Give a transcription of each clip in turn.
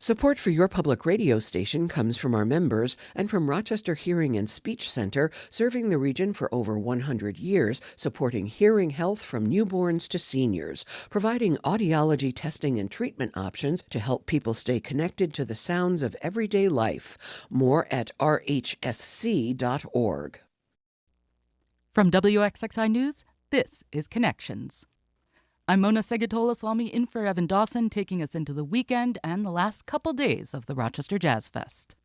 Support for your public radio station comes from our members and from Rochester Hearing and Speech Center, serving the region for over 100 years, supporting hearing health from newborns to seniors, providing audiology testing and treatment options to help people stay connected to the sounds of everyday life. More at rhsc.org. From WXXI News, this is Connections. I'm Mona Seghatoleslami in for Evan Dawson, taking us into the weekend and the last couple days of the Rochester Jazz Fest.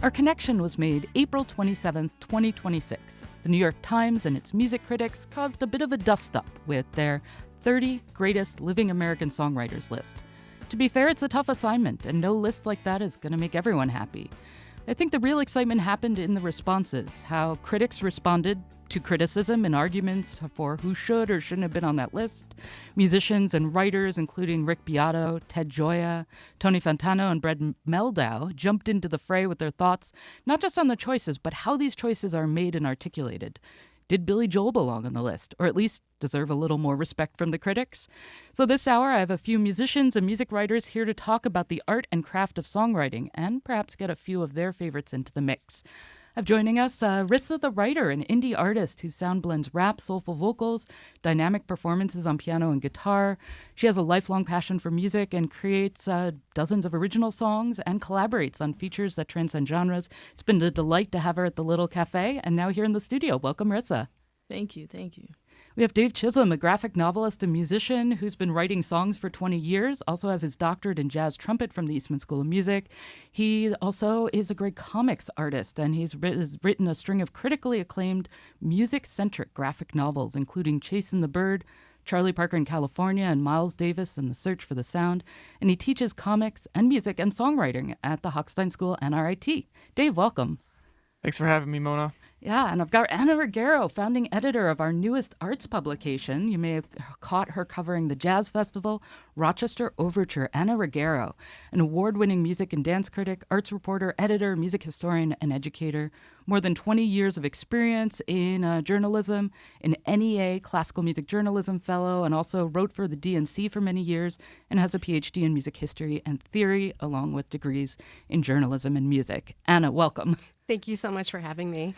Our connection was made April 27, 2026. The New York Times and its music critics caused a bit of a dust-up with their 30 Greatest Living American Songwriters list. To be fair, it's a tough assignment, and no list like that is going to make everyone happy. I think the real excitement happened in the responses, how critics responded to criticism and arguments for who should or shouldn't have been on that list. Musicians and writers, including Rick Beato, Gioa, Tony Fantano, and Brad Mehldau, jumped into the fray with their thoughts, not just on the choices, but how these choices are made and articulated. Did Billy Joel belong on the list, or at least deserve a little more respect from the critics? So this hour, I have a few musicians and music writers here to talk about the art and craft of songwriting, and perhaps get a few of their favorites into the mix. Joining us, Rissa the writer, an indie artist whose sound blends rap, soulful vocals, dynamic performances on piano and guitar. She has a lifelong passion for music and creates dozens of original songs and collaborates on features that transcend genres. It's been a delight to have her at the Little Cafe and now here in the studio. Welcome, Rissa. Thank you. We have Dave Chisholm, a graphic novelist and musician who's been writing songs for 20 years, also has his doctorate in jazz trumpet from the Eastman School of Music. He also is a great comics artist, and he's written a string of critically acclaimed music-centric graphic novels, including Chasing the Bird, Charlie Parker in California, and Miles Davis and the Search for the Sound. And he teaches comics and music and songwriting at the Hochstein School and RIT. Dave, welcome. Thanks for having me, Mona. Yeah, and I've got Anna Ruggiero, founding editor of our newest arts publication. You may have caught her covering the Jazz Festival, Rochester Overture. Anna Ruggiero, an award-winning music and dance critic, arts reporter, editor, music historian, and educator. More than 20 years of experience in journalism, an NEA classical music journalism fellow, and also wrote for the DNC for many years, and has a Ph.D. in music history and theory, along with degrees in journalism and music. Anna, welcome. Thank you so much for having me.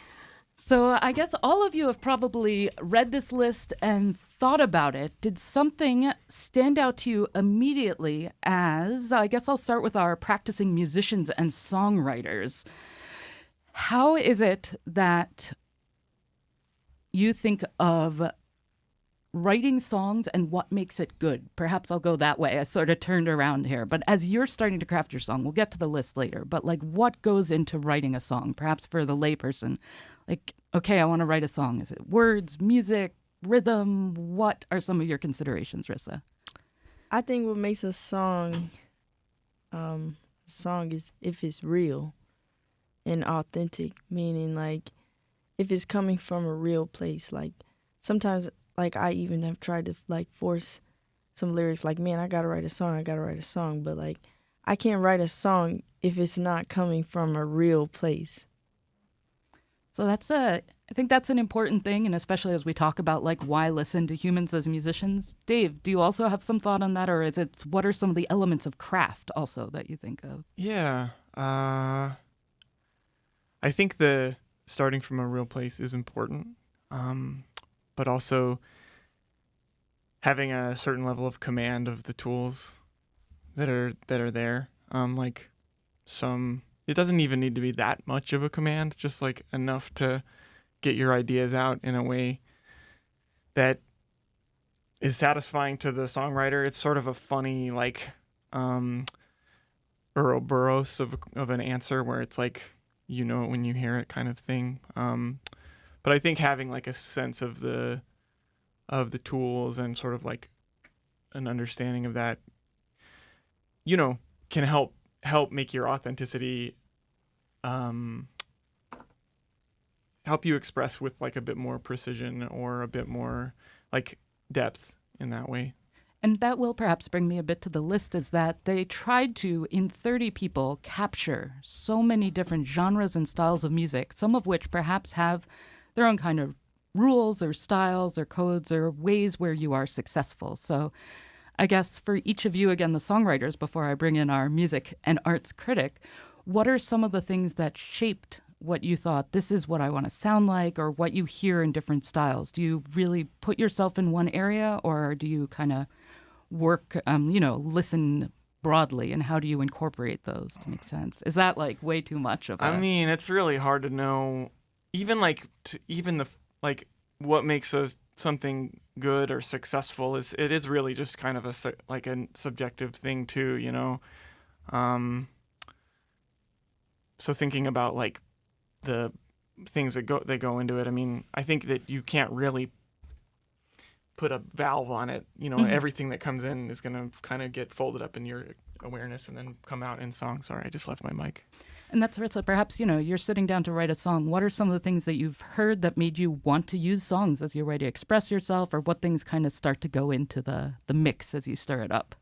So I guess all of you have probably read this list and thought about it. Did something stand out to you immediately as, I guess I'll start with our practicing musicians and songwriters. How is it that you think of writing songs and what makes it good? Perhaps I'll go that way. I sort of turned around here. But as you're starting to craft your song, we'll get to the list later, but like what goes into writing a song, perhaps for the layperson? Like, okay, I want to write a song. Is it words, music, rhythm? What are some of your considerations, Rissa? I think what makes a song is if it's real and authentic, meaning like if it's coming from a real place. Like sometimes, like I even have tried to like force some lyrics, like, man, I gotta write a song, but like I can't write a song if it's not coming from a real place. So I think that's an important thing, and especially as we talk about like why listen to humans as musicians. Dave, do you also have some thought on that, or is it what are some of the elements of craft also that you think of? Yeah, I think the starting from a real place is important, but also having a certain level of command of the tools that are there. It doesn't even need to be that much of a command, just like enough to get your ideas out in a way that is satisfying to the songwriter. It's sort of a funny, like, Ouroboros of an answer where it's like, you know it when you hear it kind of thing. But I think having like a sense of the tools and sort of like an understanding of that, you know, can help make your authenticity help you express with like a bit more precision or a bit more like depth in that way. And that will perhaps bring me a bit to the list, is that they tried to, in 30 people, capture so many different genres and styles of music, some of which perhaps have their own kind of rules or styles or codes or ways where you are successful. So I guess for each of you, again, the songwriters, before I bring in our music and arts critic, what are some of the things that shaped what you thought, this is what I want to sound like, or what you hear in different styles? Do you really put yourself in one area, or do you kind of work, listen broadly, and how do you incorporate those to make sense? Is that like way too much of a... I mean, it's really hard to know, even like, what makes something good or successful it is really just kind of a subjective thing too, you know? So thinking about like the things that go into it, I mean, I think that you can't really put a valve on it. You know, everything that comes in is going to kind of get folded up in your awareness and then come out in song. Sorry, I just left my mic. And that's so perhaps, you're sitting down to write a song. What are some of the things that you've heard that made you want to use songs as your way to express yourself, or what things kind of start to go into the mix as you stir it up?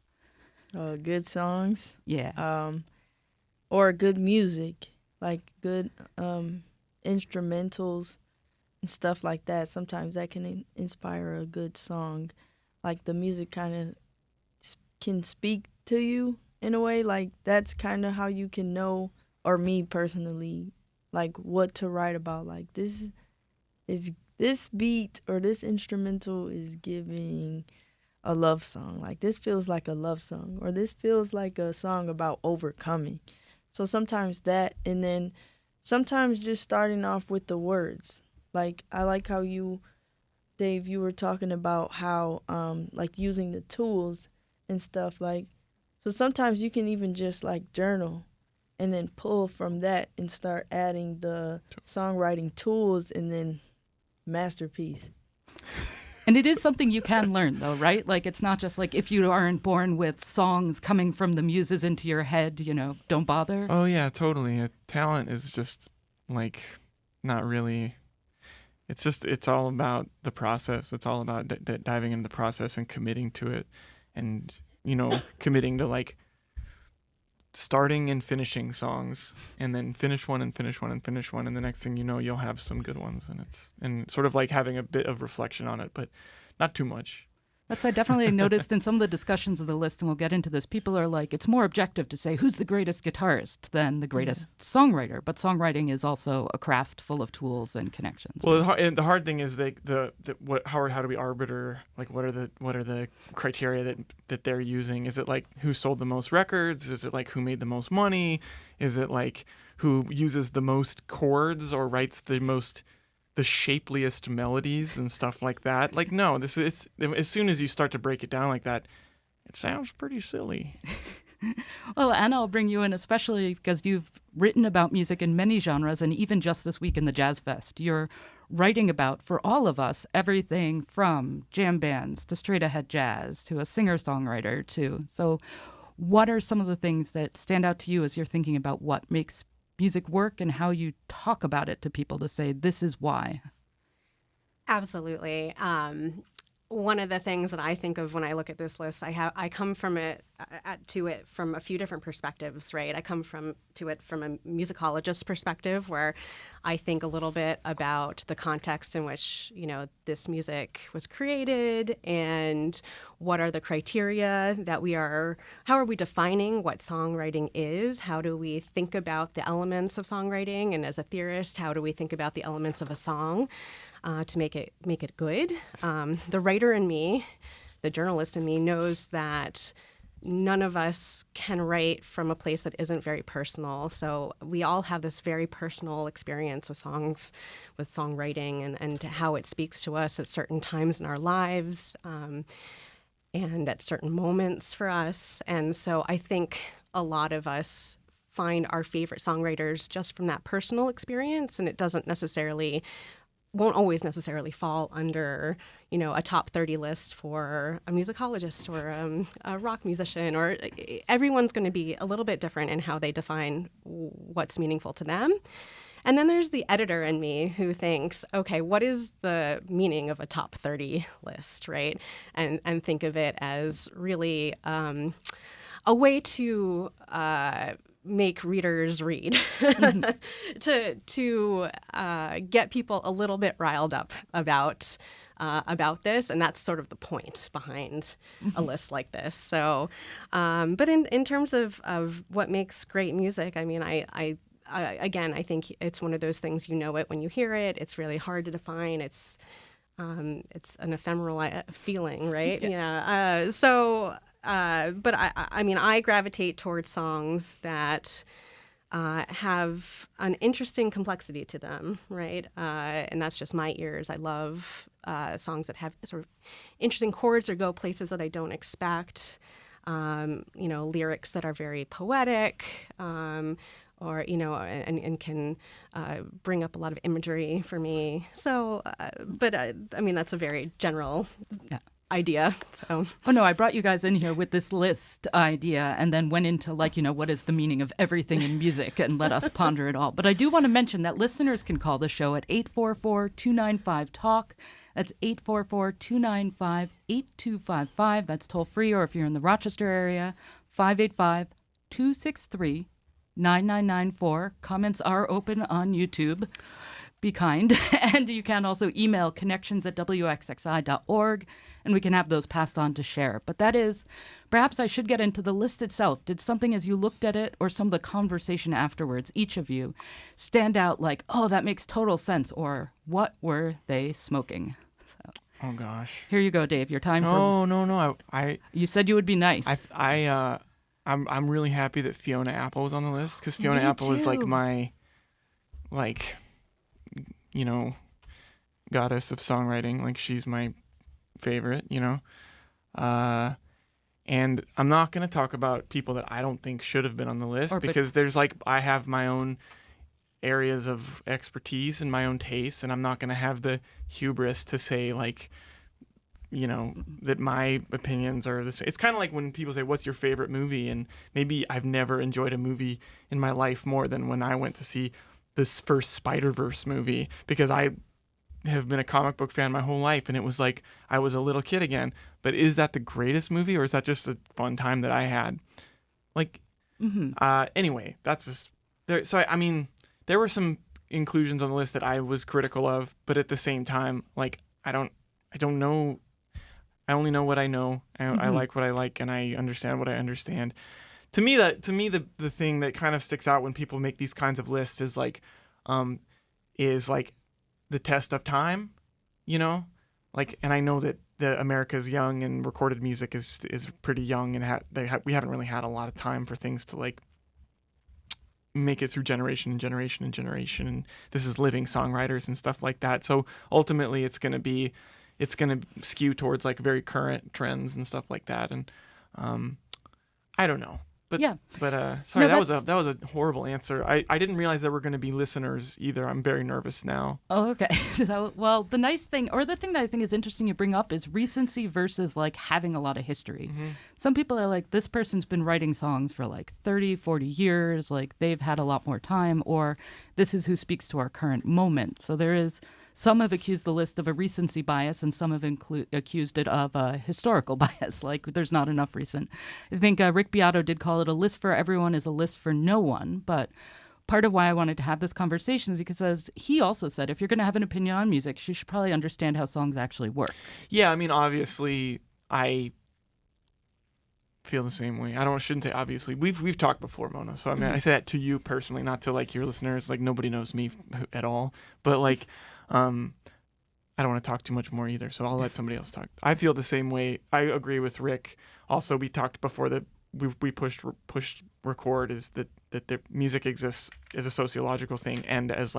Good songs. Yeah. Or good music, like good instrumentals and stuff like that. Sometimes that can inspire a good song. Like the music kind of can speak to you in a way. Like that's kind of how you can know, or me personally, like what to write about. Like this beat or this instrumental is giving a love song. Like this feels like a love song, or this feels like a song about overcoming. So sometimes that, and then sometimes just starting off with the words. Like I like how Dave, you were talking about how like using the tools and stuff. Like, so sometimes you can even just like journal and then pull from that and start adding the songwriting tools, and then masterpiece. And it is something you can learn, though, right? Like, it's not just like if you aren't born with songs coming from the muses into your head, don't bother. Oh, yeah, totally. Talent is just, like, not really... It's all about the process. It's all about diving into the process and committing to it. And, committing to, like, starting and finishing songs, and then finish one and finish one and finish one, and the next thing you know, you'll have some good ones, and sort of like having a bit of reflection on it, but not too much. That's I definitely noticed in some of the discussions of the list, and we'll get into this. People are like, it's more objective to say who's the greatest guitarist than the greatest songwriter, but songwriting is also a craft full of tools and connections. Well, the hard thing is how do we arbiter, like what are the criteria that they're using? Is it like who sold the most records? Is it like who made the most money? Is it like who uses the most chords or writes the shapeliest melodies and stuff like that? Like, no, it's as soon as you start to break it down like that, it sounds pretty silly. Well, Anna, I'll bring you in, especially because you've written about music in many genres, and even just this week in the Jazz Fest, you're writing about, for all of us, everything from jam bands to straight ahead jazz to a singer-songwriter too. So what are some of the things that stand out to you as you're thinking about what makes music work and how you talk about it to people to say, this is why? Absolutely. One of the things that I think of when I look at this list, I come from to it from a few different perspectives, right? I come to it from a musicologist perspective, where I think a little bit about the context in which, this music was created, and what are the criteria how are we defining what songwriting is? How do we think about the elements of songwriting? And as a theorist, how do we think about the elements of a song? To make it good. The writer in me, the journalist in me, knows that none of us can write from a place that isn't very personal. So we all have this very personal experience with songs, with songwriting, and how it speaks to us at certain times in our lives, and at certain moments for us. And so I think a lot of us find our favorite songwriters just from that personal experience, and it won't always necessarily fall under, a top 30 list for a musicologist or a rock musician, or everyone's going to be a little bit different in how they define what's meaningful to them. And then there's the editor in me who thinks, okay, what is the meaning of a top 30 list, right? And think of it as really a way to make readers read, to get people a little bit riled up about this, and that's sort of the point behind a list like this. So, but in terms of what makes great music, I mean, I again, I think it's one of those things, you know it when you hear it. It's really hard to define. It's an ephemeral feeling, right? Yeah. But I mean, I gravitate towards songs that have an interesting complexity to them, right? And that's just my ears. I love songs that have sort of interesting chords or go places that I don't expect. Lyrics that are very poetic. Or, and can bring up a lot of imagery for me. So, but I mean, that's a very general idea. So. Oh, no, I brought you guys in here with this list idea and then went into what is the meaning of everything in music and let us ponder it all. But I do want to mention that listeners can call the show at 844-295-TALK. That's 844-295-8255. That's toll free, or if you're in the Rochester area, 585-263 9994. Comments are open on YouTube. Be kind. And you can also email connections@wxxi.org, and we can have those passed on to share. But that is, perhaps I should get into the list itself. Did something as you looked at it, or some of the conversation afterwards, each of you, stand out like, oh, that makes total sense, or what were they smoking? So, oh, gosh. Here you go, Dave. Your time for... No. You said you would be nice. I'm really happy that Fiona Apple was on the list, because Fiona Apple is like my, goddess of songwriting. Like, she's my favorite, and I'm not going to talk about people that I don't think should have been on the list, because there's I have my own areas of expertise and my own tastes, and I'm not going to have the hubris to say that my opinions are the same. It's kind of like when people say, what's your favorite movie? And maybe I've never enjoyed a movie in my life more than when I went to see this first Spider-Verse movie, because I have been a comic book fan my whole life, and it was like I was a little kid again. But is that the greatest movie, or is that just a fun time that I had? Anyway, that's just there. So I mean, there were some inclusions on the list that I was critical of, but at the same time, I don't know. I only know what I know. I like what I like, and I understand what I understand. To me, the thing that kind of sticks out when people make these kinds of lists is the test of time, and I know that America's young, and recorded music is pretty young, and we haven't really had a lot of time for things to make it through generation and generation and generation, and this is living songwriters and stuff like that. So ultimately, it's going to skew towards very current trends and stuff like that, and I don't know. But sorry, that was a horrible answer. I didn't realize there were going to be listeners either. I'm very nervous now. Oh, okay. So, well, the nice thing, or the thing that I think is interesting you bring up, is recency versus having a lot of history. Mm-hmm. Some people are like, this person's been writing songs for 30, 40 years, they've had a lot more time, or this is who speaks to our current moment. So there is. Some have accused the list of a recency bias, and some have accused it of a historical bias, there's not enough recent. I think Rick Beato did call it a list for everyone is a list for no one, but part of why I wanted to have this conversation is because he also said if you're going to have an opinion on music, you should probably understand how songs actually work. Yeah, I mean, obviously, I feel the same way. Shouldn't say obviously. We've talked before, Mona, so I mean, I say that to you personally, not to your listeners. Nobody knows me at all, but I don't want to talk too much more either, so I'll let somebody else talk. I feel the same way. I agree with Rick. Also, we talked before that we pushed record is that the music exists as a sociological thing and as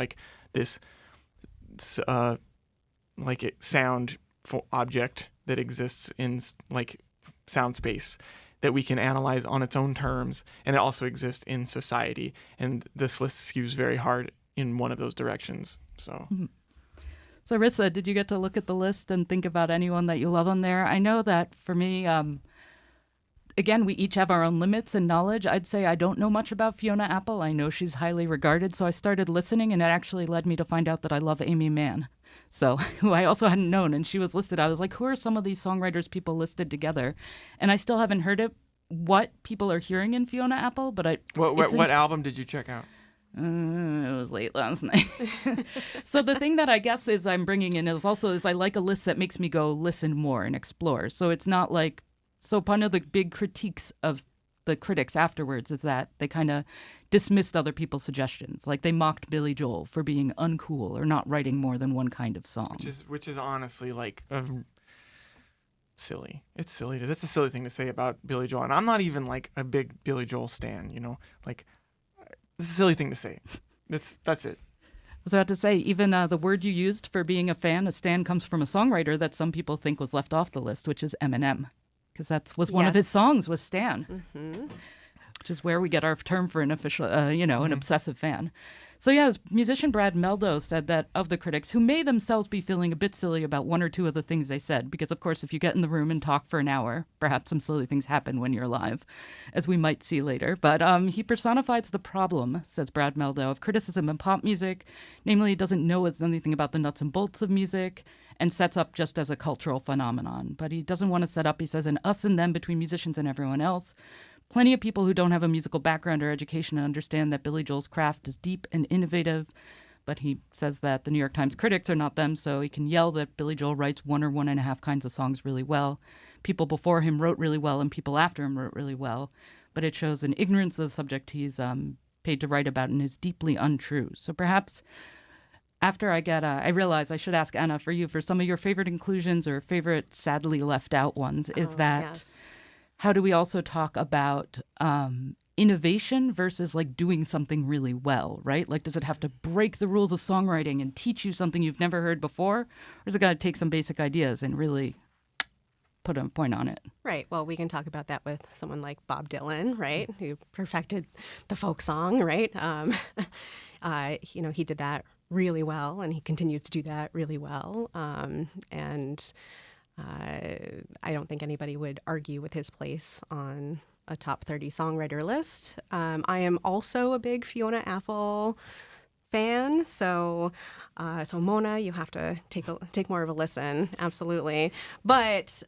this sound object that exists in sound space that we can analyze on its own terms, and it also exists in society. And this list skews very hard in one of those directions. So. Mm-hmm. So, Rissa, did you get to look at the list and think about anyone that you love on there? I know that for me, again, we each have our own limits and knowledge. I'd say I don't know much about Fiona Apple. I know she's highly regarded, so I started listening, and it actually led me to find out that I love Amy Mann, so who I also hadn't known, and she was listed. I was like, who are some of these songwriters people listed together? And I still haven't heard it, what people are hearing in Fiona Apple, but What album did you check out? It was late last night. So the thing that I guess is I'm bringing in is I like a list that makes me go listen more and explore. So it's not like, so one of the big critiques of the critics afterwards is that they kind of dismissed other people's suggestions. Like they mocked Billy Joel for being uncool or not writing more than one kind of song. Which is honestly like silly. It's silly. That's a silly thing to say about Billy Joel. And I'm not even like a big Billy Joel stan, you know? Like, it's a silly thing to say. That's it. I was about to say, even the word you used for being a fan, a stan, comes from a songwriter that some people think was left off the list, which is Eminem. Because that was one of his songs was Stan, which is where we get our term for an official, an obsessive fan. So yeah, musician Brad Mehldau said that of the critics, who may themselves be feeling a bit silly about one or two of the things they said, because of course if you get in the room and talk for an hour, perhaps some silly things happen when you're live, as we might see later. But he personifies the problem, says Brad Mehldau, of criticism in pop music. Namely, he doesn't know anything about the nuts and bolts of music, and sets up just as a cultural phenomenon. But he doesn't want to set up, he says, an us and them between musicians and everyone else. Plenty of people who don't have a musical background or education understand that Billy Joel's craft is deep and innovative, but he says that the New York Times critics are not them, so he can yell that Billy Joel writes one or one and a half kinds of songs really well. People before him wrote really well, and people after him wrote really well, but it shows an ignorance of the subject he's paid to write about and is deeply untrue. So perhaps after I realize I should ask Anna for some of your favorite inclusions or favorite sadly left out ones, yes. How do we also talk about innovation versus like doing something really well, right? Like, does it have to break the rules of songwriting and teach you something you've never heard before? Or is it got to take some basic ideas and really put a point on it? Right. Well, we can talk about that with someone like Bob Dylan, right? Who perfected the folk song, right? He did that really well, and he continues to do that really well. I don't think anybody would argue with his place on a top 30 songwriter list. I am also a big Fiona Apple fan, so Mona, you have to take more of a listen, absolutely. But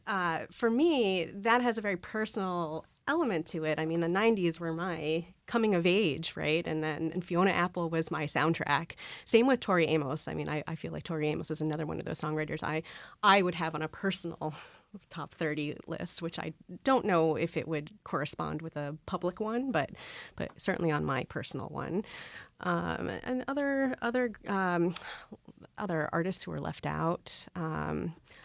for me, that has a very personal element to it. I mean, the 90s were my coming of age, right? And Fiona Apple was my soundtrack. Same with Tori Amos. I mean, I feel like Tori Amos is another one of those songwriters I would have on a personal top 30 list, which I don't know if it would correspond with a public one, but certainly on my personal one. And other artists who were left out. I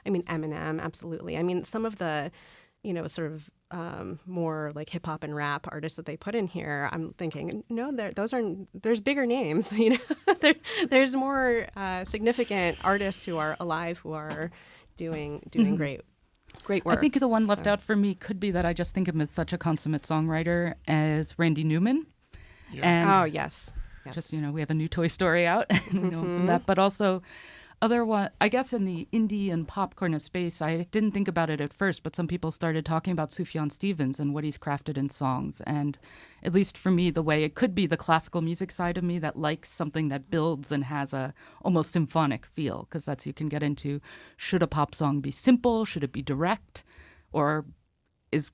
mean, Eminem, absolutely. I mean, some of the, sort of more like hip hop and rap artists that they put in here, I'm thinking, no, there's bigger names. There's more significant artists who are alive who are doing great work. I think the one left out for me could be that I just think of him as such a consummate songwriter as Randy Newman. Yeah. And yes. Just, we have a new Toy Story out, and we know him from that, but also I guess in the indie and pop kind of space, I didn't think about it at first, but some people started talking about Sufjan Stevens and what he's crafted in songs. And at least for me, the way it could be the classical music side of me that likes something that builds and has a almost symphonic feel, because that's, you can get into, should a pop song be simple? Should it be direct? Or is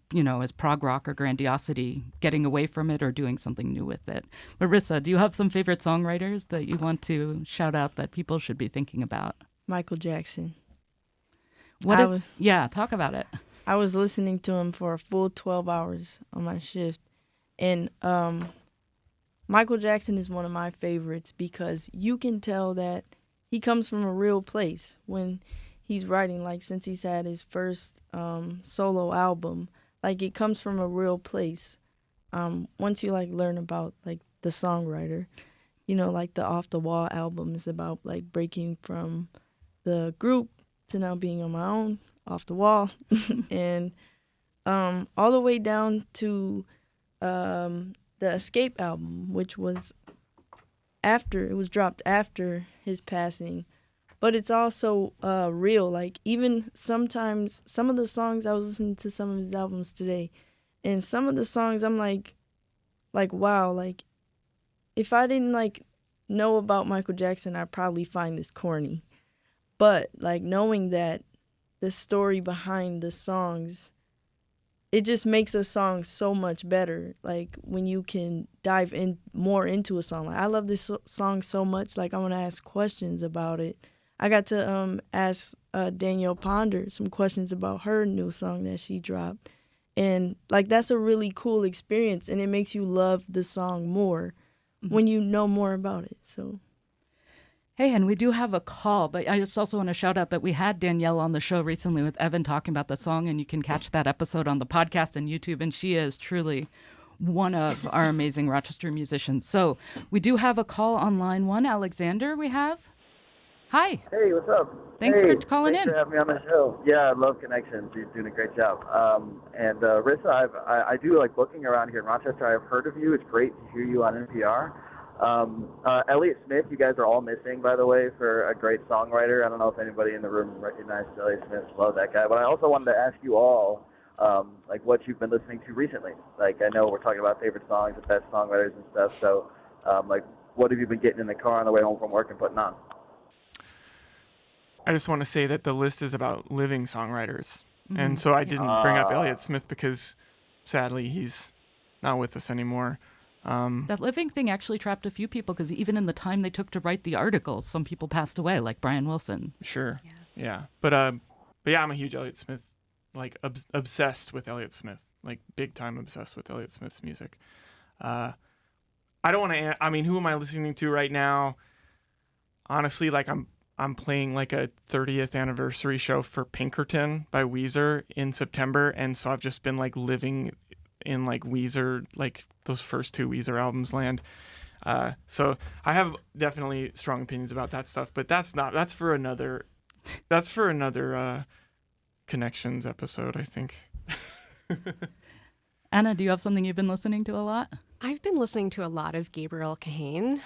prog rock or grandiosity getting away from it or doing something new with it? Marissa, do you have some favorite songwriters that you want to shout out that people should be thinking about? Michael Jackson. Talk about it. I was listening to him for a full 12 hours on my shift. And Michael Jackson is one of my favorites because you can tell that he comes from a real place when he's writing, like since he's had his first solo album, like it comes from a real place. Once you like learn about like the songwriter, like the Off the Wall album is about like breaking from the group to now being on my own, off the wall, and all the way down to the Escape album, which was dropped after his passing. But it's also real. Like, even sometimes, some of the songs, I was listening to some of his albums today, and some of the songs I'm like, wow, like, if I didn't, like, know about Michael Jackson, I'd probably find this corny. But, like, knowing that the story behind the songs it just makes a song so much better. Like when you can dive in more into a song. Like I love this song so much. Like I want to ask questions about it. I got to ask Danielle Ponder some questions about her new song that she dropped, and like that's a really cool experience, and it makes you love the song more when you know more about it. So. Hey, and we do have a call, but I just also want to shout out that we had Danielle on the show recently with Evan talking about the song, and you can catch that episode on the podcast and YouTube, and she is truly one of our amazing Rochester musicians. So we do have a call on line one. Alexander, we have. Hi. Hey, what's up? Thanks for calling thanks in. for having me on the show. Yeah, I love Connections. You're doing a great job. And Rissa, I do like booking around here in Rochester. I've heard of you. It's great to hear you on NPR. Elliott Smith, you guys are all missing, by the way, for a great songwriter. I don't know if anybody in the room recognizes Elliott Smith. Love that guy. But I also wanted to ask you all, like, what you've been listening to recently. Like, I know we're talking about favorite songs, the best songwriters and stuff. So, like, what have you been getting in the car on the way home from work and putting on? I just want to say that the list is about living songwriters. And so I didn't bring up Elliott Smith because, sadly, he's not with us anymore. That living thing actually trapped a few people because even in the time they took to write the articles, some people passed away, like Brian Wilson. Sure. Yes. Yeah. But yeah, I'm a huge Elliott Smith, like obsessed with Elliott Smith, like big time obsessed with Elliott Smith's music. I don't want to, I mean, who am I listening to right now? Honestly, like I'm playing like a 30th anniversary show for Pinkerton by Weezer in September. And so I've just been like living in like Weezer, like those first two Weezer albums land. So I have definitely strong opinions about that stuff, but that's for another Connections episode, I think. Anna, do you have something you've been listening to a lot? I've been listening to a lot of Gabriel Kahane.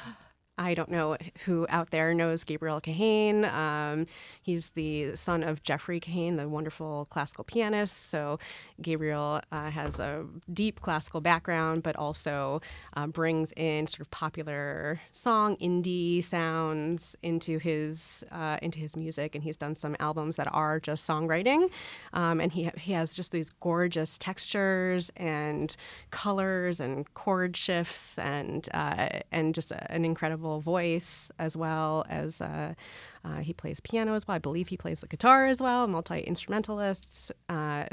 I don't know who out there knows Gabriel Kahane. He's the son of Jeffrey Kahane, the wonderful classical pianist. So Gabriel has a deep classical background, but also brings in sort of popular song, indie sounds into his music. And he's done some albums that are just songwriting. And he has just these gorgeous textures and colors and chord shifts and just an incredible voice, as well as he plays piano as well. I believe he plays the guitar as well, multi-instrumentalist.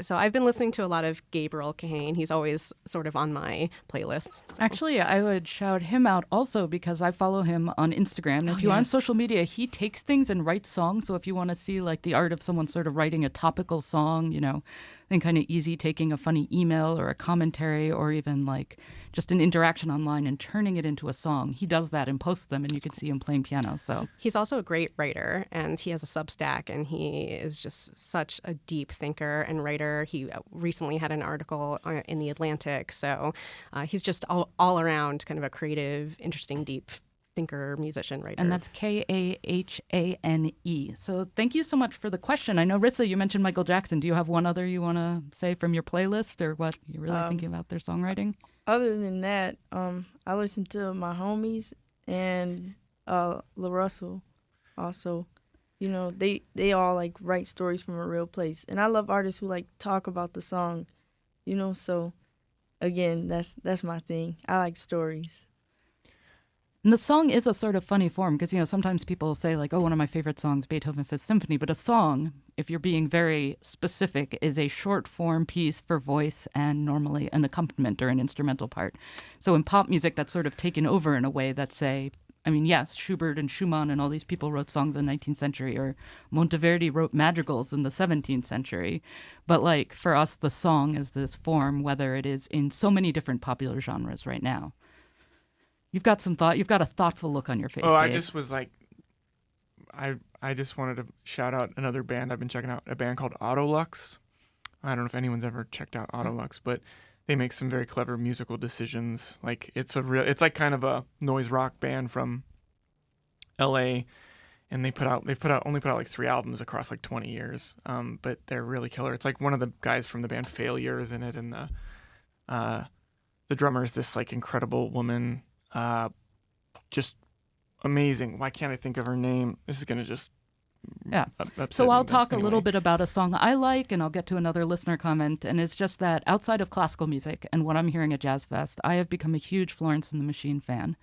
So I've been listening to a lot of Gabriel Kahane. He's always sort of on my playlist. So. Actually, I would shout him out also because I follow him on Instagram. And if you're on social media, he takes things and writes songs. So if you want to see like the art of someone sort of writing a topical song, you know, then kind of easy taking a funny email or a commentary or even like just an interaction online and turning it into a song. He does that and posts them, and you can see him playing piano. So he's also a great writer, and he has a Substack, and he is just such a deep thinker and writer. He recently had an article in The Atlantic, so he's just all around kind of a creative, interesting, deep thinker, musician, writer. And that's Kahane. So thank you so much for the question. I know, Ritza, you mentioned Michael Jackson. Do you have one other you want to say from your playlist, or what you're really thinking about their songwriting? Other than that, I listen to my homies and La Russell also. You know, they all like write stories from a real place. And I love artists who like talk about the song, you know, so again, that's my thing. I like stories. And the song is a sort of funny form because, you know, sometimes people say like, oh, one of my favorite songs, Beethoven Fifth Symphony. But a song, if you're being very specific, is a short form piece for voice and normally an accompaniment or an instrumental part. So in pop music, that's sort of taken over in a way that, say, I mean, yes, Schubert and Schumann and all these people wrote songs in the 19th century, or Monteverdi wrote madrigals in the 17th century. But like for us, the song is this form, whether it is in so many different popular genres right now. You've got some thought. You've got a thoughtful look on your face. Oh, Dave. I just was like, I just wanted to shout out another band I've been checking out, a band called Autolux. I don't know if anyone's ever checked out Autolux, but they make some very clever musical decisions. Like it's like kind of a noise rock band from L.A. and they only put out like 3 albums across like 20 years. But they're really killer. It's like one of the guys from the band Failure is in it, and the drummer is this like incredible woman. Just amazing. Why can't I think of her name? This is gonna just Yeah. upset So me, I'll but talk a little anyway. bit about a song I like, and I'll get to another listener comment. And it's just that outside of classical music and what I'm hearing at Jazz Fest, I have become a huge Florence and the Machine fan.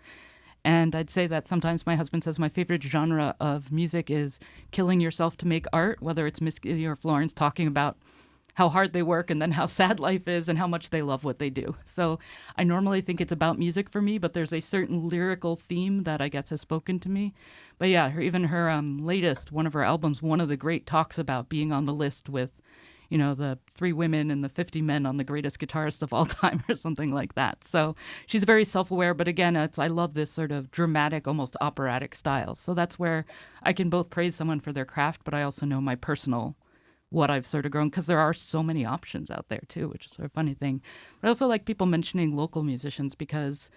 And I'd say that sometimes my husband says my favorite genre of music is killing yourself to make art, whether it's Miss Gilly or Florence talking about how hard they work and then how sad life is and how much they love what they do. So I normally think it's about music for me, but there's a certain lyrical theme that I guess has spoken to me. But yeah, even her latest, one of her albums, one of the great talks about being on the list with, you know, the 3 women and the 50 men on the greatest guitarist of all time or something like that. So she's very self-aware, but again, I love this sort of dramatic, almost operatic style. So that's where I can both praise someone for their craft, but I also know my personal what I've sort of grown, because there are so many options out there too, which is sort of a funny thing. But I also like people mentioning local musicians, because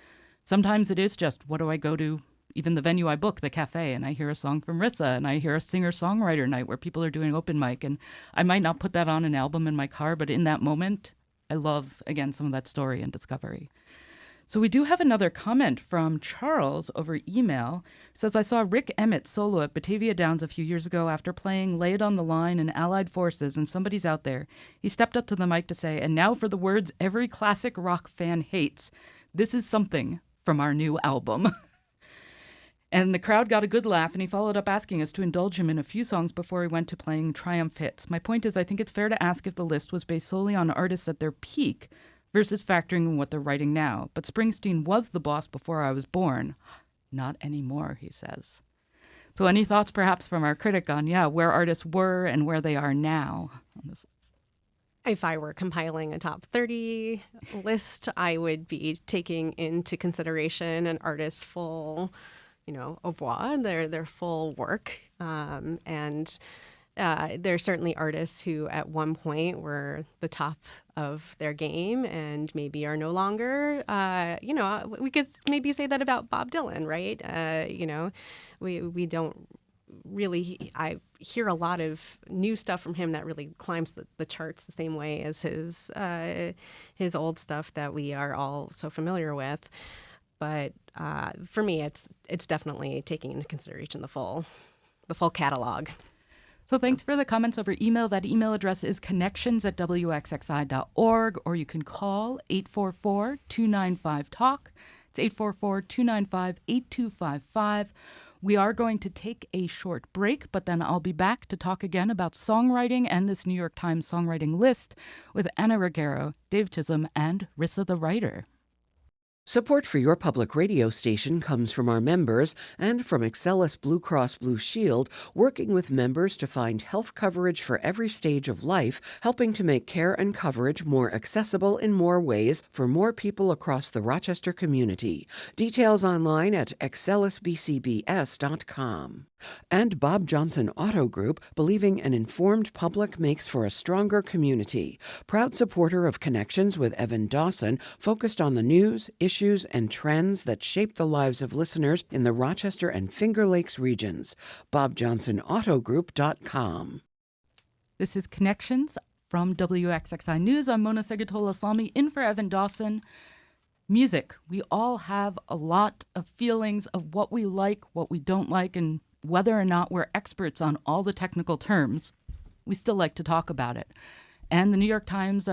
sometimes it is just, what do I go to? Even the venue I book, the cafe, and I hear a song from Rissa, and I hear a singer-songwriter night where people are doing open mic, and I might not put that on an album in my car, but in that moment, I love, again, some of that story and discovery. So we do have another comment from Charles over email. It says, I saw Rick Emmett solo at Batavia Downs a few years ago after playing Lay It on the Line in Allied Forces, and somebody's out there. He stepped up to the mic to say, and now for the words every classic rock fan hates. This is something from our new album. And the crowd got a good laugh, and he followed up asking us to indulge him in a few songs before he went to playing Triumph hits. My point is, I think it's fair to ask if the list was based solely on artists at their peak versus factoring in what they're writing now. But Springsteen was the boss before I was born. Not anymore, he says. So any thoughts perhaps from our critic on, where artists were and where they are now on this list? If I were compiling a top 30 list, I would be taking into consideration an artist's full, au revoir, their full work. And there are certainly artists who at one point were the top of their game and maybe are no longer. We could maybe say that about Bob Dylan, right? We don't really. I hear a lot of new stuff from him that really climbs the charts the same way as his old stuff that we are all so familiar with. But for me, it's definitely taking into consideration the full catalog. So thanks for the comments over email. That email address is connections@wxxi.org, or you can call 844-295-TALK. It's 844-295-8255. We are going to take a short break, but then I'll be back to talk again about songwriting and this New York Times songwriting list with Anna Ruggiero, Dave Chisholm, and Rissa the writer. Support for your public radio station comes from our members and from Excellus Blue Cross Blue Shield, working with members to find health coverage for every stage of life, helping to make care and coverage more accessible in more ways for more people across the Rochester community. Details online at excellusbcbs.com. And Bob Johnson Auto Group, believing an informed public makes for a stronger community. Proud supporter of Connections with Evan Dawson, focused on the news, issues, and trends that shape the lives of listeners in the Rochester and Finger Lakes regions. BobJohnsonAutoGroup.com. This is Connections from WXXI News. I'm Mona Seghatoleslami, in for Evan Dawson. Music. We all have a lot of feelings of what we like, what we don't like, and whether or not we're experts on all the technical terms, we still like to talk about it. And the New York Times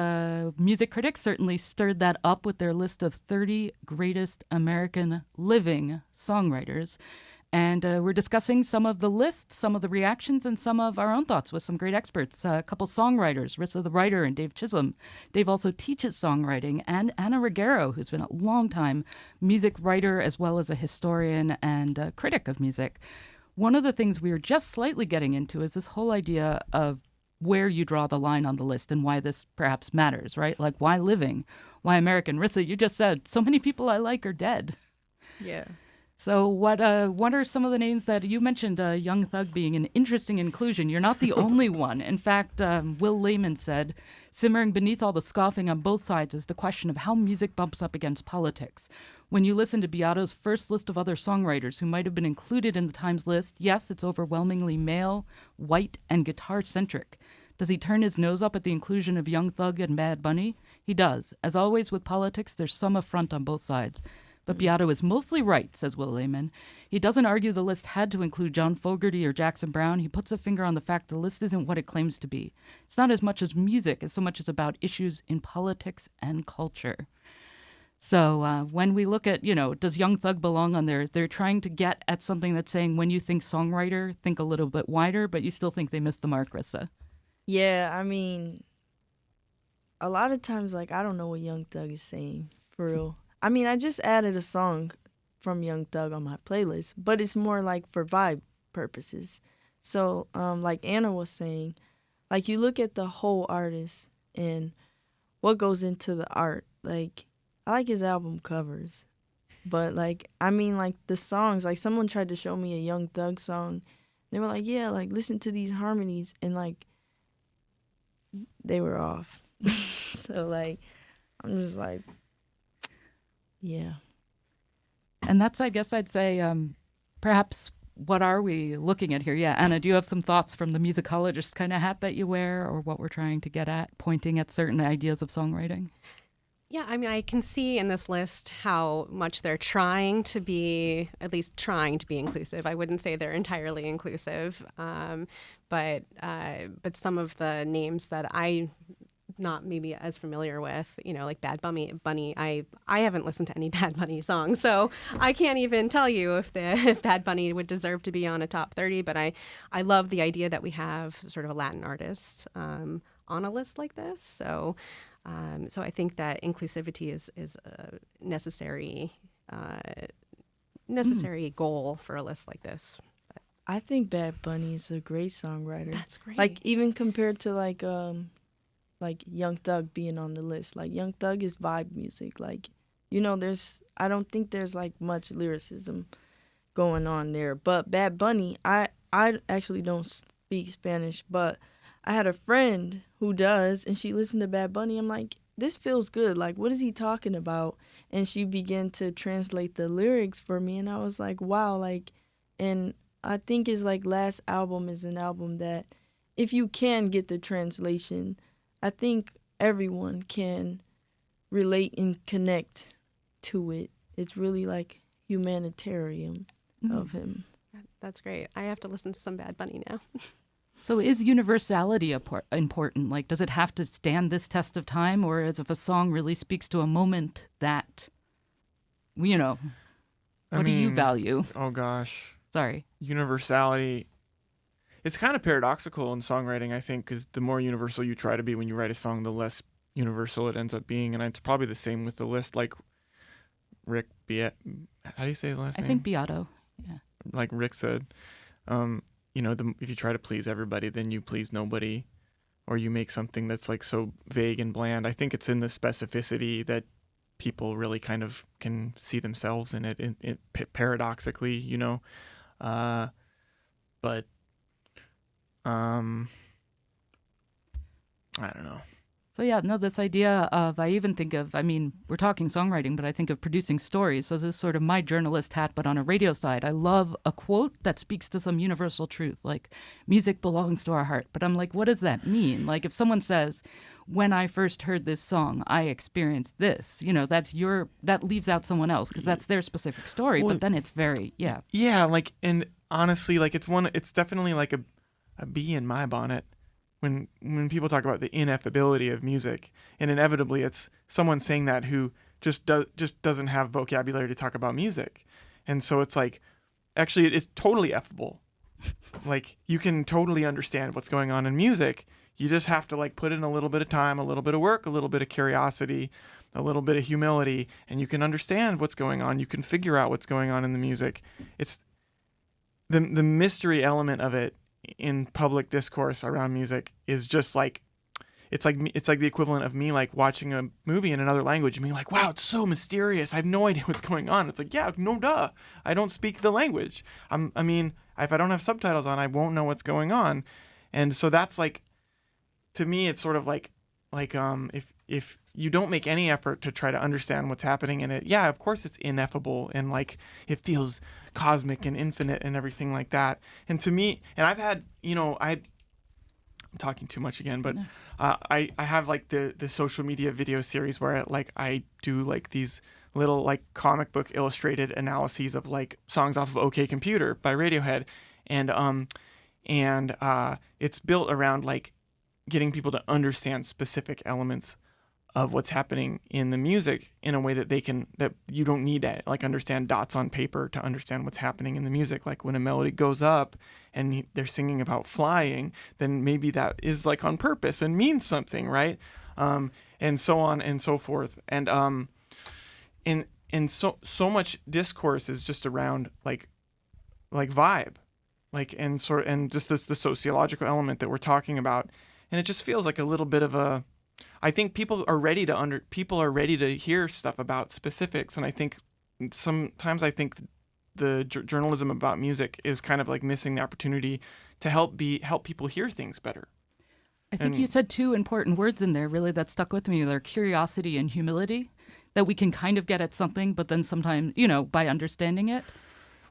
music critics certainly stirred that up with their list of 30 greatest American living songwriters. And we're discussing some of the lists, some of the reactions, and some of our own thoughts with some great experts. A couple songwriters, Rissa the writer and Dave Chisholm. Dave also teaches songwriting. And Anna Ruggiero, who's been a long-time music writer as well as a historian and a critic of music. One of the things we were just slightly getting into is this whole idea of where you draw the line on the list and why this perhaps matters, right? Like, why living? Why American? Rissa, you just said so many people I like are dead. Yeah. So what are some of the names that you mentioned, Young Thug being an interesting inclusion? You're not the only one. In fact, Will Lehman said, simmering beneath all the scoffing on both sides is the question of how music bumps up against politics. When you listen to Beato's first list of other songwriters who might have been included in the Times list, yes, it's overwhelmingly male, white, and guitar-centric. Does he turn his nose up at the inclusion of Young Thug and Bad Bunny? He does. As always with politics, there's some affront on both sides. But Beato is mostly right, says Will Lehman. He doesn't argue the list had to include John Fogerty or Jackson Browne. He puts a finger on the fact the list isn't what it claims to be. It's not as much as music as so much as about issues in politics and culture. So when we look at, does Young Thug belong on there? They're trying to get at something that's saying when you think songwriter, think a little bit wider, but you still think they missed the mark, Rissa. Yeah, I mean, a lot of times, I don't know what Young Thug is saying, for real. I mean, I just added a song from Young Thug on my playlist, but it's more for vibe purposes. So, like Anna was saying, you look at the whole artist and what goes into the art. I like his album covers, but the songs, someone tried to show me a Young Thug song. They were like, yeah, listen to these harmonies, and they were off. So I'm just yeah. And that's, I guess I'd say, perhaps what are we looking at here? Yeah, Anna, do you have some thoughts from the musicologist kind of hat that you wear, or what we're trying to get at, pointing at certain ideas of songwriting? Yeah, I mean, I can see in this list how much they're trying to be, at least trying to be inclusive. I wouldn't say they're entirely inclusive, but some of the names that I'm not maybe as familiar with, like Bad Bunny. I haven't listened to any Bad Bunny songs, so I can't even tell you if Bad Bunny would deserve to be on a top 30. But I love the idea that we have sort of a Latin artist on a list like this. So I think that inclusivity is a necessary goal for a list like this. But I think Bad Bunny is a great songwriter. That's great. Even compared to Young Thug being on the list. Young Thug is vibe music. I don't think there's much lyricism going on there. But Bad Bunny, I actually don't speak Spanish, but I had a friend who does, and she listened to Bad Bunny. I'm like, this feels good. What is he talking about? And she began to translate the lyrics for me, and I was like, wow. And I think his last album is an album that, if you can get the translation, I think everyone can relate and connect to it. It's really humanitarian of him. That's great. I have to listen to some Bad Bunny now. So is universality important? Does it have to stand this test of time, or as if a song really speaks to a moment that, what do you value? Oh, gosh. Sorry. Universality. It's kind of paradoxical in songwriting, I think, because the more universal you try to be when you write a song, the less universal it ends up being. And it's probably the same with the list, Rick Beato. How do you say his last name? I think Beato, yeah. Like Rick said. If you try to please everybody, then you please nobody, or you make something that's so vague and bland. I think it's in the specificity that people really kind of can see themselves in it, paradoxically, but I don't know. So yeah, no, this idea of, I even think of, we're talking songwriting, but I think of producing stories. So this is sort of my journalist hat, but on a radio side. I love a quote that speaks to some universal truth, like music belongs to our heart. But I'm like, what does that mean? If someone says, when I first heard this song, I experienced this, that leaves out someone else because that's their specific story. Well, but then it's very, yeah. Yeah, and honestly, it's definitely a bee in my bonnet. When people talk about the ineffability of music, and inevitably it's someone saying that who just doesn't have vocabulary to talk about music, and so it's actually it's totally effable. You can totally understand what's going on in music. You just have to put in a little bit of time, a little bit of work, a little bit of curiosity, a little bit of humility, and you can understand what's going on. You can figure out what's going on in the music. It's the mystery element of it in public discourse around music is just it's like the equivalent of me watching a movie in another language and being wow, it's so mysterious, I have no idea what's going on. It's yeah, no duh, I don't speak the language. If I don't have subtitles on, I won't know what's going on. And so that's to me it's sort of if you don't make any effort to try to understand what's happening in it, yeah, of course it's ineffable and it feels cosmic and infinite and everything like that. And to me, and I've had, talking too much again, but I have like the social media video series where I do like these little like comic book illustrated analyses of like songs off of OK Computer by Radiohead, and it's built around like getting people to understand specific elements of what's happening in the music in a way that that you don't need to like understand dots on paper to understand what's happening in the music. Like when a melody goes up and they're singing about flying, then maybe that is like on purpose and means something, right? And so on and so forth. And so much discourse is just around like vibe, like and just the sociological element that we're talking about. And it just feels like a little bit of a, I think people are ready to hear stuff about specifics, and I think sometimes the journalism about music is kind of like missing the opportunity to help people hear things better. I think you said two important words in there really that stuck with me. They're curiosity and humility, that we can kind of get at something, but then sometimes, by understanding it.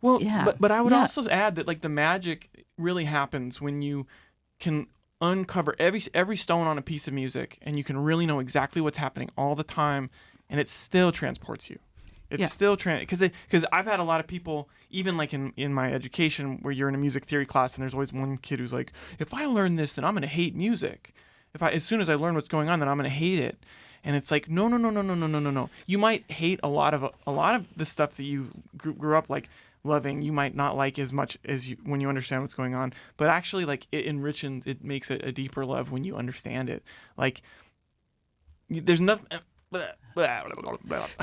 Well, yeah. but I would also add that like the magic really happens when you can uncover every stone on a piece of music, and you can really know exactly what's happening all the time, and it still transports you. It's still because I've had a lot of people, even like in my education, where you're in a music theory class, and there's always one kid who's like, if I learn this, then I'm gonna hate music. As soon as I learn what's going on, then I'm gonna hate it. And it's like, no. You might hate a lot of the stuff that you grew up like loving. You might not like as much as when you understand what's going on, but actually like it makes it a deeper love when you understand it. Like there's nothing.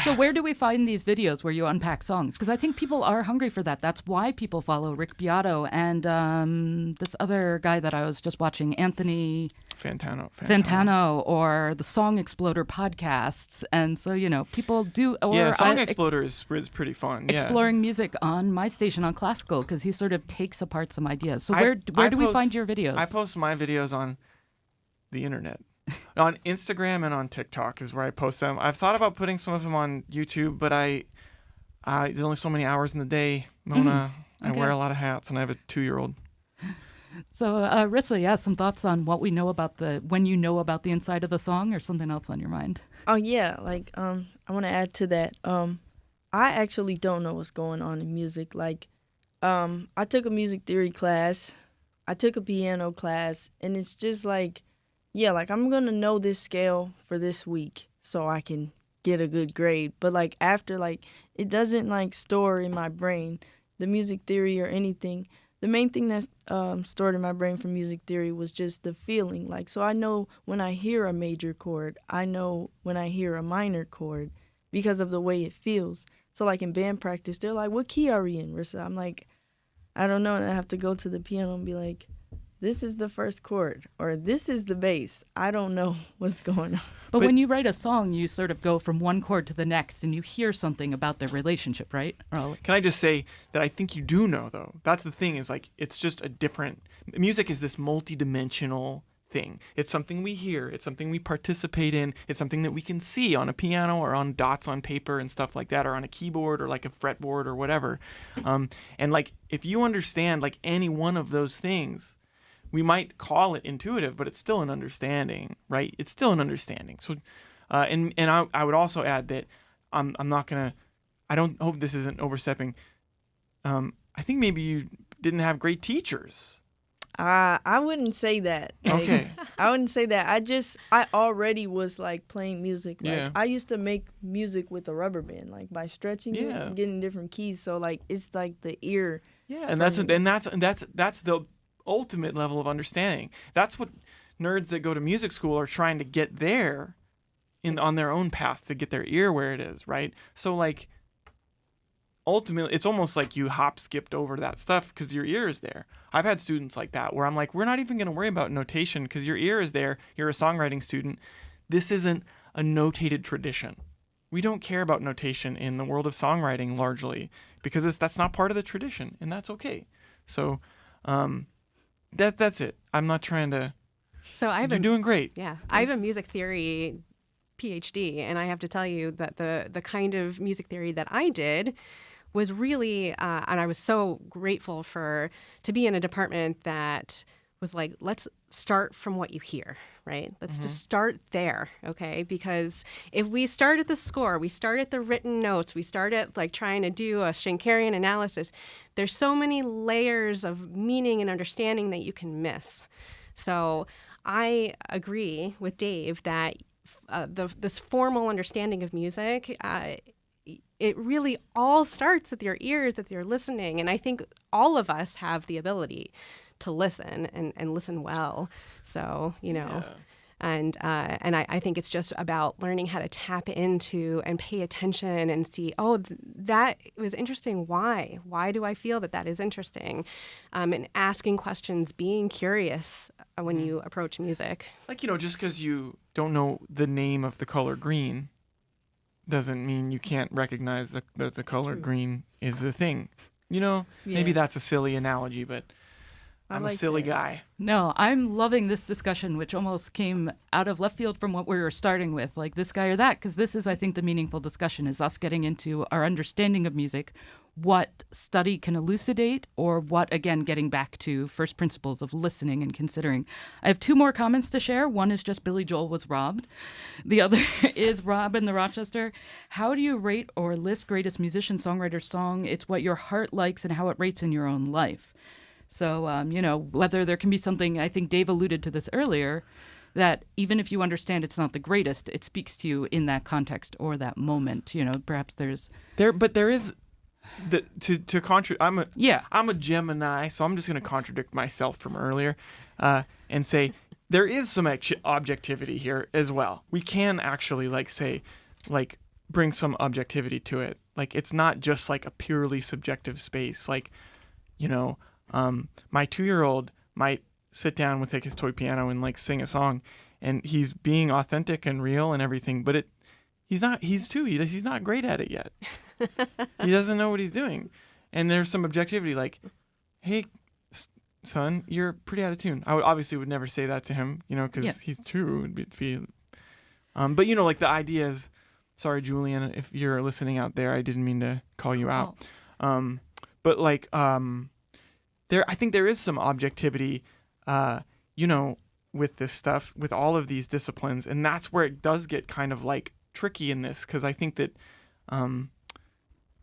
So where do we find these videos where you unpack songs? Because I think people are hungry for that. That's why people follow Rick Beato and this other guy that I was just watching, Anthony Fantano, or the Song Exploder podcasts. And so, people do. Or Song Exploder is pretty fun. Exploring music on my station on Classical, because he sort of takes apart some ideas. So where do we find your videos? I post my videos on the internet. On Instagram and on TikTok is where I post them. I've thought about putting some of them on YouTube, but there's only so many hours in the day, Mona. I wear a lot of hats, and I have a 2-year-old. So, Rissa, some thoughts on what we know about when you know about the inside of the song, or something else on your mind? Oh yeah, like I want to add to that. I actually don't know what's going on in music. Like, I took a music theory class, I took a piano class, and it's just like, like I'm gonna know this scale for this week so I can get a good grade. But like after, like it doesn't like store in my brain the music theory or anything. The main thing that stored in my brain from music theory was just the feeling. Like, so I know when I hear a major chord, I know when I hear a minor chord because of the way it feels. So like in band practice, they're like, "What key are we in, Rissa?" I'm like, "I don't know," and I have to go to the piano and be like, "This is the first chord," or "This is the bass." I don't know what's going on. But when you write a song, you sort of go from one chord to the next, and you hear something about their relationship, right? Can I just say that I think you do know, though? That's the thing, is like it's just a different... Music is this multi-dimensional thing. It's something we hear. It's something we participate in. It's something that we can see on a piano or on dots on paper and stuff like that, or on a keyboard or like a fretboard or whatever. And like if you understand like any one of those things, we might call it intuitive, but it's still an understanding, right? It's still an understanding. So, and I would also add that I'm not gonna. I don't hope this isn't overstepping. I think maybe you didn't have great teachers. I wouldn't say that. Like, okay. I wouldn't say that. I already was like playing music. Like, Yeah. I used to make music with a rubber band, like by stretching it and getting different keys. So like it's like the ear. Yeah, and that's the ultimate level of understanding. That's what nerds that go to music school are trying to get there on their own path to get their ear where it is, right? So like ultimately it's almost like you skipped over that stuff because your ear is there. I've had students like that where I'm like, we're not even going to worry about notation because your ear is there. You're a songwriting student. This isn't a notated tradition. We don't care about notation in the world of songwriting largely because that's not part of the tradition, and that's okay. So that's it. I'm not trying to. So you're doing great. Yeah, I have a music theory Ph.D. and I have to tell you that the kind of music theory that I did was really, and I was so grateful to be in a department that was like, let's start from what you hear, right? Let's just start there, okay? Because if we start at the score, we start at the written notes, we start at like trying to do a Schenkerian analysis, there's so many layers of meaning and understanding that you can miss. So I agree with Dave that this formal understanding of music, it really all starts with your ears, with your listening. And I think all of us have the ability to listen and listen well. So, and I think it's just about learning how to tap into and pay attention and see, that was interesting. Why? Why do I feel that is interesting? And asking questions, being curious when you approach music. Like, just because you don't know the name of the color green doesn't mean you can't recognize that the color green is the thing. Maybe that's a silly analogy, but I'm a silly guy. No, I'm loving this discussion, which almost came out of left field from what we were starting with, like this guy or that, because this is, I think, the meaningful discussion is us getting into our understanding of music, what study can elucidate, or what, again, getting back to first principles of listening and considering. I have 2 more comments to share. One is just Billy Joel was robbed. The other is Rob in the Rochester. How do you rate or list greatest musician, songwriter, song? It's what your heart likes and how it rates in your own life. So, whether there can be something, I think Dave alluded to this earlier, that even if you understand it's not the greatest, it speaks to you in that context or that moment. Perhaps there's... But there is... I'm a Gemini, so I'm just going to contradict myself from earlier and say there is some objectivity here as well. We can actually bring some objectivity to it. Like, it's not just like a purely subjective space. Like, my 2-year-old might sit down with his toy piano and sing a song, and he's being authentic and real and everything, but he's not great at it yet. He doesn't know what he's doing. And there's some objectivity like, hey, son, you're pretty out of tune. I would never say that to him, because he's 2. But the idea is, sorry, Julian, if you're listening out there, I didn't mean to call you out. But I think there is some objectivity, with this stuff, with all of these disciplines. And that's where it does get kind of tricky in this, because I think that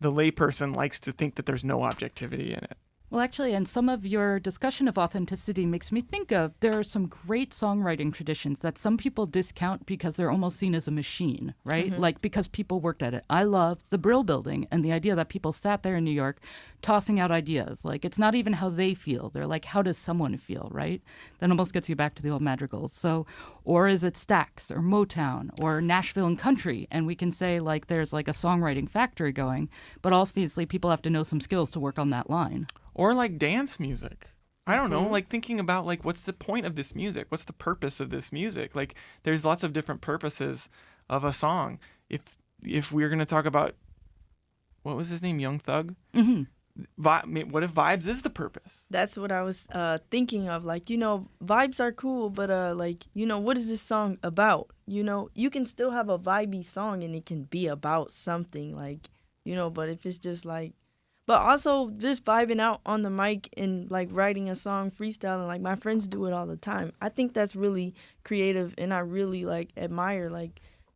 the layperson likes to think that there's no objectivity in it. Well, actually, and some of your discussion of authenticity makes me think of there are some great songwriting traditions that some people discount because they're almost seen as a machine, right? Mm-hmm. Like because people worked at it. I love the Brill Building and the idea that people sat there in New York tossing out ideas. Like, it's not even how they feel. They're like, how does someone feel, right? That almost gets you back to the old madrigals. So, or is it Stax or Motown or Nashville and country? And we can say there's a songwriting factory going, but obviously people have to know some skills to work on that line. Or dance music. I don't know, thinking about what's the point of this music? What's the purpose of this music? There's lots of different purposes of a song. If we're going to talk about, what was his name? Young Thug? Mm-hmm. What if vibes is the purpose? That's what I was thinking of. Vibes are cool, but what is this song about? You can still have a vibey song and it can be about something, but if it's just but also just vibing out on the mic and writing a song, freestyling, my friends do it all the time. I think that's really creative, and I really admire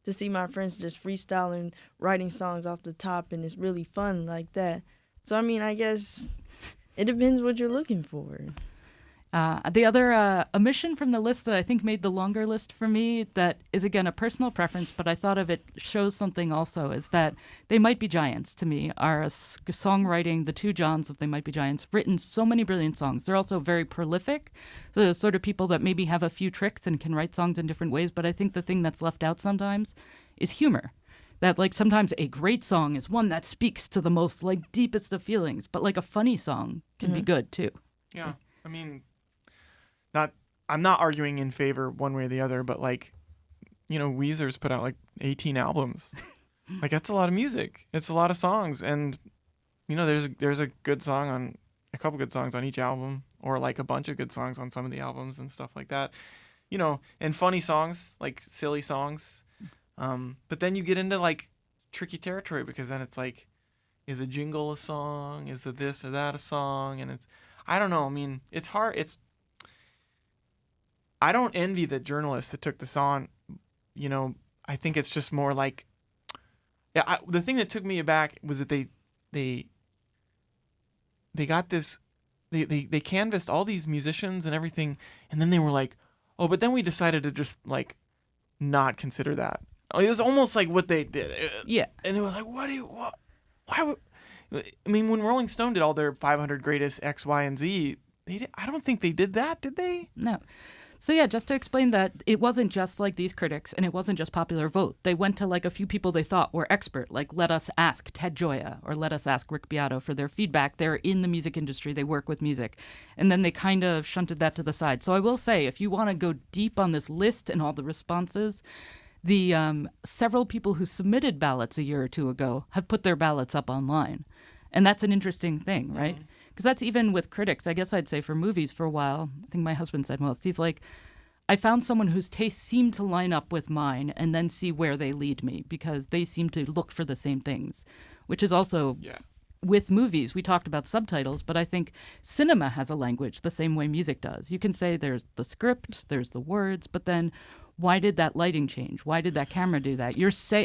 to see my friends just freestyling, writing songs off the top, and it's really fun like that. So I guess it depends what you're looking for. The other omission from the list that I think made the longer list for me, that is, again, a personal preference, but I thought of it shows something also, is that They Might Be Giants, to me, are a songwriting, the 2 Johns of They Might Be Giants, written so many brilliant songs. They're also very prolific, so they're sort of people that maybe have a few tricks and can write songs in different ways, but I think the thing that's left out sometimes is humor. That sometimes a great song is one that speaks to the most deepest of feelings, but a funny song can be good too. Yeah, I'm not arguing in favor one way or the other, but Weezer's put out 18 albums. That's a lot of music. It's a lot of songs, and there's a good song on a couple good songs on each album, or a bunch of good songs on some of the albums and stuff like that. And funny songs, silly songs. But then you get into tricky territory, because then it's is a jingle a song? Is it this or that a song? And it's, I don't know. It's hard. I don't envy the journalists that took this on. You know, I think it's just more like, yeah. The thing that took me aback was that they got this, they canvassed all these musicians and everything, and then they were like, oh, but then we decided to just like not consider that. It was almost like what they did. Yeah. And it was like, why would, I mean, when Rolling Stone did all their 500 greatest X, Y, and Z, I don't think they did that, did they? No. So yeah, just to explain that, it wasn't just like these critics, and it wasn't just popular vote. They went to like a few people they thought were expert, like let us ask Ted Gioa or let us ask Rick Beato for their feedback. They're in the music industry, they work with music. And then they kind of shunted that to the side. So I will say, if you want to go deep on this list and all the responses, the several people who submitted ballots a year or two ago have put their ballots up online. And that's an interesting thing, right? Because that's even with critics. I guess I'd say for movies for a while, I think my husband said most, he's like, I found someone whose tastes seem to line up with mine and then see where they lead me because they seem to look for the same things, which is also with movies. We talked about subtitles, but I think cinema has a language the same way music does. You can say there's the script, there's the words, but then why did that lighting change? Why did that camera do that?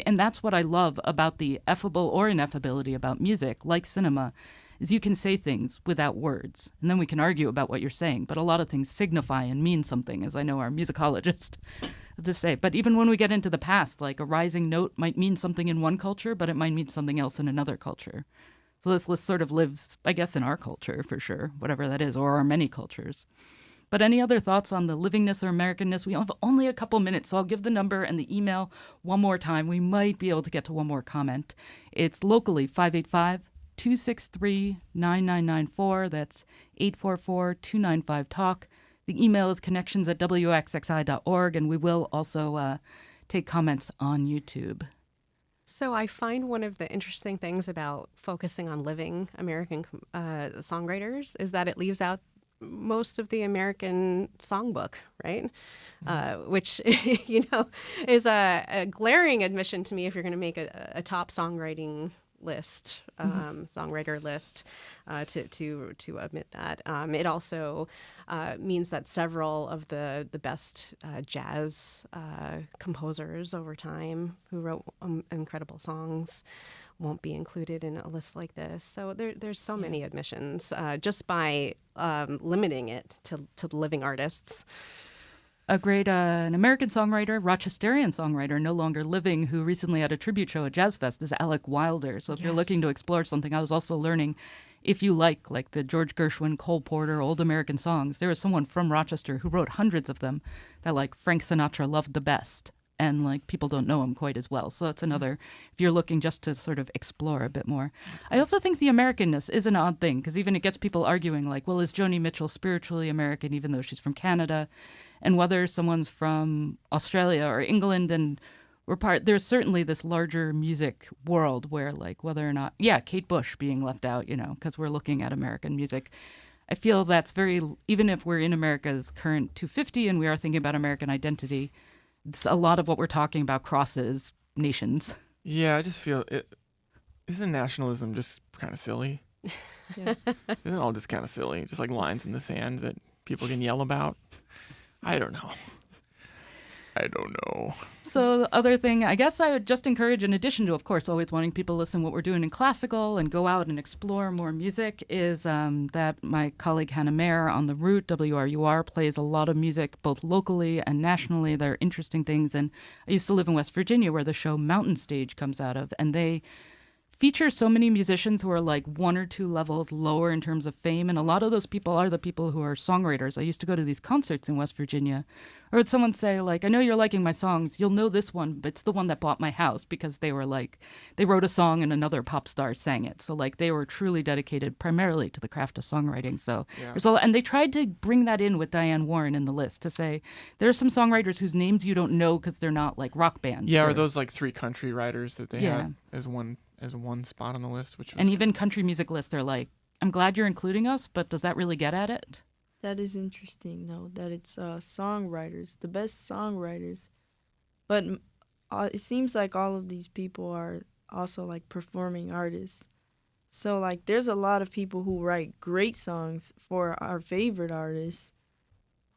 And that's what I love about the effable or ineffability about music, like cinema, is you can say things without words. And then we can argue about what you're saying. But a lot of things signify and mean something, as I know our musicologist to say. But even when we get into the past, like a rising note might mean something in one culture, but it might mean something else in another culture. So this list sort of lives, I guess, in our culture for sure, whatever that is, or our many cultures. But any other thoughts on the livingness or Americanness? We have only a couple minutes, so I'll give the number and the email one more time. We might be able to get to one more comment. It's locally 585-263-9994. That's 844-295-TALK. The email is connections@wxxi.org, and we will also take comments on YouTube. So I find one of the interesting things about focusing on living American songwriters is that it leaves out most of the American songbook, right? Which, is a glaring admission to me if you're going to make a top songwriting list, songwriter list, to admit that. It also means that several of the best jazz composers over time who wrote incredible songs won't be included in a list like this. So there's so many admissions just by limiting it to living artists. A great an American songwriter, Rochesterian songwriter, no longer living, who recently had a tribute show at Jazz Fest, is Alec Wilder. So if you're looking to explore something, I was also learning, if you like the George Gershwin, Cole Porter, old American songs, there was someone from Rochester who wrote hundreds of them that Frank Sinatra loved the best. And people don't know him quite as well. So that's another, if you're looking just to sort of explore a bit more. I also think the Americanness is an odd thing, because even it gets people arguing well, is Joni Mitchell spiritually American even though she's from Canada? And whether someone's from Australia or England, and there's certainly this larger music world where whether or not, Kate Bush being left out, because we're looking at American music. I feel that's even if we're in America's current 250 and we are thinking about American identity, a lot of what we're talking about crosses nations. Yeah, I just feel isn't nationalism just kind of silly? Yeah. Isn't it all just kind of silly? Just like lines in the sand that people can yell about? I don't know. So the other thing, I guess I would just encourage, in addition to, of course, always wanting people to listen to what we're doing in classical and go out and explore more music, is that my colleague Hannah Mayer on The Root, WRUR, plays a lot of music both locally and nationally. They're interesting things. And I used to live in West Virginia, where the show Mountain Stage comes out of, and they feature so many musicians who are one or two levels lower in terms of fame. And a lot of those people are the people who are songwriters. I used to go to these concerts in West Virginia. Or would someone say, I know you're liking my songs. You'll know this one, but it's the one that bought my house, because they were they wrote a song and another pop star sang it. So they were truly dedicated primarily to the craft of songwriting. So there's and they tried to bring that in with Diane Warren in the list, to say there are some songwriters whose names you don't know because they're not rock bands. Yeah, or those three country writers that they had as one spot on the list, even country music lists are I'm glad you're including us, but does that really get at it? That is interesting, though, that it's songwriters, the best songwriters. But it seems like all of these people are also performing artists. So there's a lot of people who write great songs for our favorite artists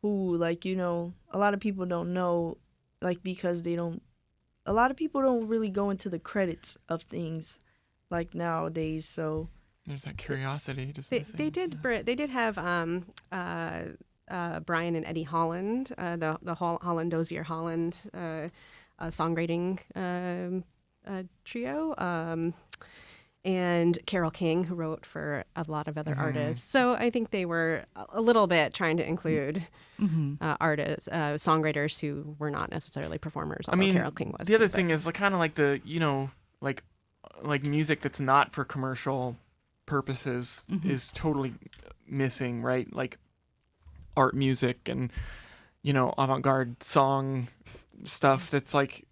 who, like, you know, a lot of people don't know, like, because a lot of people don't really go into the credits of things, like, nowadays, so. There's that curiosity just They missing. did have Brian and Eddie Holland, the Holland Dozier Holland songwriting trio, and Carole King, who wrote for a lot of other artists. So I think they were a little bit trying to include artists, songwriters who were not necessarily performers. I mean, Carole King was. the other thing is kind of like the, you know, like music that's not for commercial purposes is totally missing, right? Like art music and, you know, avant-garde song stuff that's like,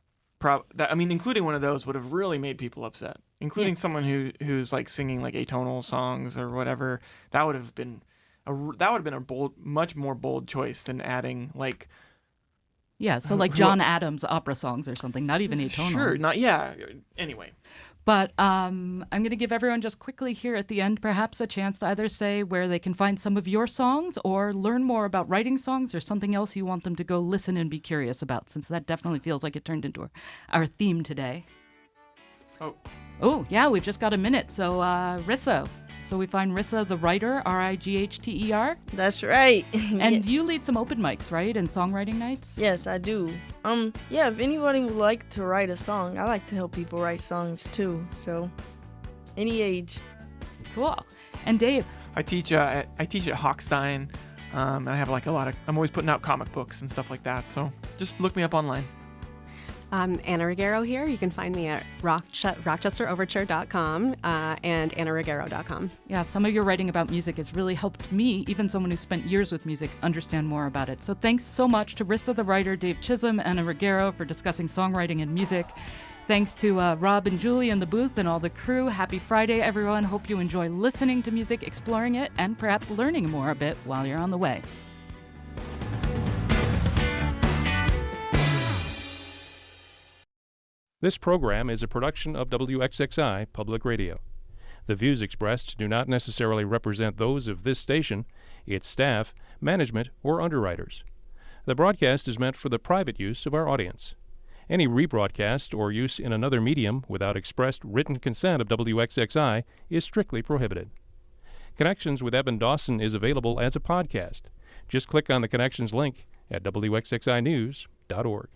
I mean, including one of those would have really made people upset. Including someone who's like singing like atonal songs or whatever. That would have been a much more bold choice than adding like. Yeah, so like John Adams opera songs or something, not even atonal. Sure, anyway. But I'm going to give everyone just quickly here at the end perhaps a chance to either say where they can find some of your songs or learn more about writing songs or something else you want them to go listen and be curious about, since that definitely feels like it turned into our theme today. Oh, yeah, we've just got a minute. So, Rissa. So we find Rissa the writer, Righteter. That's right. And you lead some open mics, right? And songwriting nights? Yes, I do. Yeah, if anybody would like to write a song, I like to help people write songs too. So, any age. Cool. And Dave? I teach at Hochstein, and I have like I'm always putting out comic books and stuff like that. So just look me up online. Anna Ruggiero here. You can find me at rochesteroverture.com and annaruggiero.com. Yeah, some of your writing about music has really helped me, even someone who spent years with music, understand more about it. So thanks so much to Rissa the writer, Dave Chisholm, Anna Ruggiero for discussing songwriting and music. Thanks to Rob and Julie in the booth and all the crew. Happy Friday, everyone. Hope you enjoy listening to music, exploring it, and perhaps learning more a bit while you're on the way. This program is a production of WXXI Public Radio. The views expressed do not necessarily represent those of this station, its staff, management, or underwriters. The broadcast is meant for the private use of our audience. Any rebroadcast or use in another medium without expressed written consent of WXXI is strictly prohibited. Connections with Evan Dawson is available as a podcast. Just click on the Connections link at WXXInews.org.